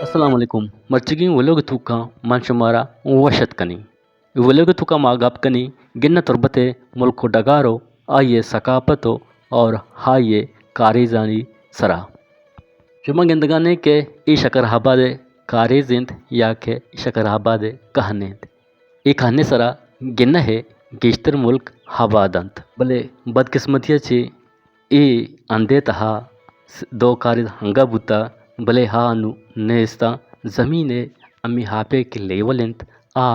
Assalamu alaikum. Marchigin waloga tuka manshumara washat kani. Waloga tuka magap kani ginna turbate mulko dagaro आइए सकापतो और हाइए कारिजानी सरा शुमा गिंदगाने के ई शकर हबादे कारिजिंद या के शकर हबादे कहनेंद ई कहने सरा गिन्ना है गिश्तर मुल्क हबादंत भले बदकिस्मतिया ची ई अंदे तहा दो कारिज हंगा बुता भले हा अनु नेस्ता ज़मीने अम्मी हापे के लेवलेंत आ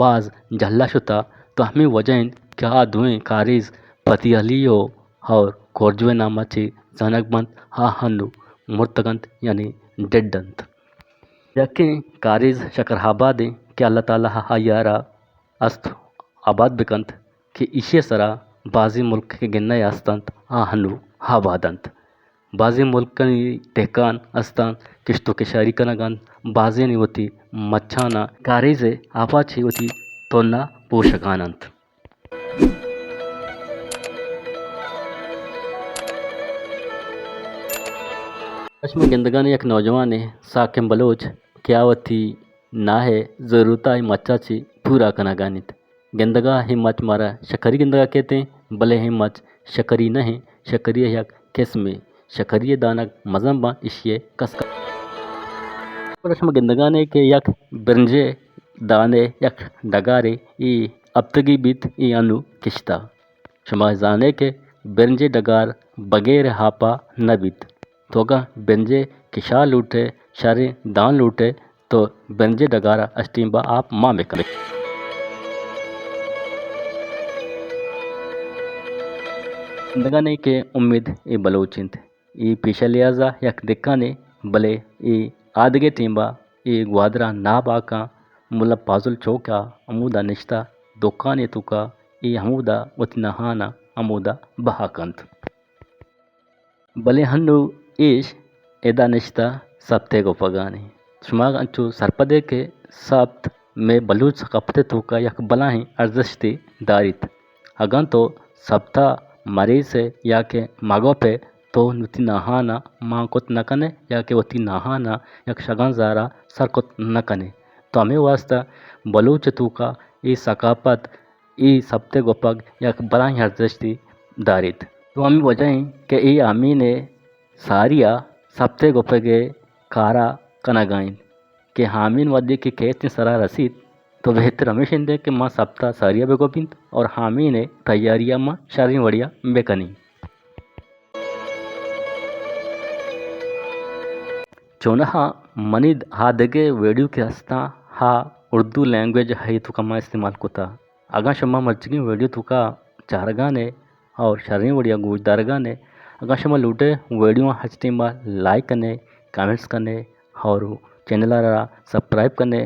बाज जल्ला शुता तो हमें वजह क्या दुएं कारिज पतियालियो और कोरजुए नामाची जनकबंत हा हनु मुर्तगंत यानी डेडंत यके कारिज शकरहाबादे के अल्लाह ताला हा यारा अस्त आबाद बिकंत कि इशे सरा बाजी मुल्क के गिन्ना यास्तंत हा हनु हाबादंत बाजी मुल्क कनी तेकान अस्तान किश्तो के शारी कनगन बाजी नहीं होती मच्छाना कारिजे आपाची होती तोना पोषकानंत में गिंदगाने एक नौजवान है साकिम बलोच क्या वती ना है ज़रूरत है मच्चा ची पूरा कना गानित गिंदगा ही मच मारा शकरी गिंदगा कहते हैं भले ही मच शकरी नहीं शकरी यक किस में शकरी दानक मजम बा इशिए कसका प्रश्न गिंदगाने के यक बिरंजे दाने यक डगारे ई अबतगी बीत ई अनु किश्ता शुमा जाने के बिरंजे डगार बगैर हापा न बीत तोगा बेंजे किशा लूटे शारे दान लूटे तो बेंजे डगारा अस्टीम्बा आप माँ में करे जिंदगाने के उम्मीद ए बलोचिंत ई पीछे लियाजा यक दिक्काने भले ई आदगे टीम्बा ई ग्वादरा ना बाका मुला पाजुल चौका अमूदा निश्ता दुकाने तुका ई हमूदा उतनहाना अमूदा बहाकंत भले हन्नु ईश एदा निश्ता सप्ते को पगानी शुमाग अंचु सरपदे के सप्त में बलूच कपते तुका यक बलाही अर्जश्ती दारित अगन तो सप्ता मरीज से या के मागो पे तो नुति नहाना माँ कुत न कने या के वती नहाना यक शगन ज़ारा सर कुत न कने तो हमें वास्ता बलूच तुका ई सकापत ई सप्ते गोपग यक बलाही अर्जश्ती दारित तो हमें वजह के ई आमी ने सारिया सप्ते गोपगे कारा कनागाइन के हामिन वदी की खेत सरा रसीद तो बेहतर हमेशा दे के माँ सप्ता सारिया बेगोबिंद और हामी ने तैयारिया माँ शारी वड़िया बेकनी चौनहा मनिद हा दगे वीडियो के हस्ता हा उर्दू लैंग्वेज है तो कमा इस्तेमाल कोता आगा शम्मा मर्चगी वीडियो तुका चारगाने और शारी वड़िया गुजदारगाने अगर शमा लूटे वीडियो हचटीमा लाइक करने कमेंट्स करने और चैनल सब्सक्राइब करने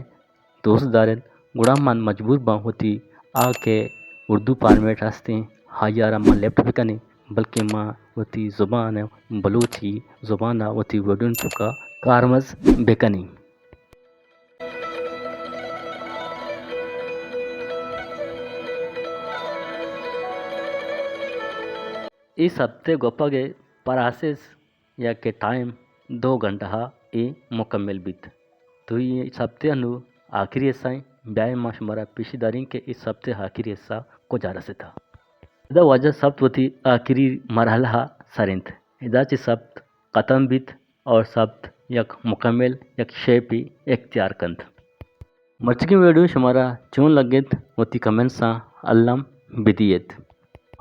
दोस्त दारन गुड़ा मन मजबूर बा होती आके उर्दू पार्मेट हंसते हाँ यार माँ लेफ्ट भी करनी बल्कि माँ होती ज़ुबान बलूची ज़ुबान होती वीडियो चुका कारमज बेकनी इस हफ्ते गोपगे परासिस या के टाइम 2 घंटा ये मुकम्मल बीत तो ये इस हफ्ते अनु आखिरी हिस्सा ब्याह माशमारा पेशीदारी के इस हफ्ते आखिरी हिस्सा को जारा से था इदा वजह सब्त होती आखिरी मरहला सरिंत इदा ची सब्त ख़त्म बीत और सब्त यक मुकम्मल यक शेपी इख्तियार कंत मर्चकी वीडियो हमारा चून लगेत होती कमेंट सा अल्लाम बिदियत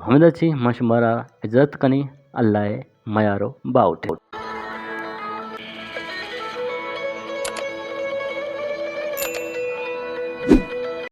हमें मशमारा इज्जत कनी अल्लाह मयारो बाउटे।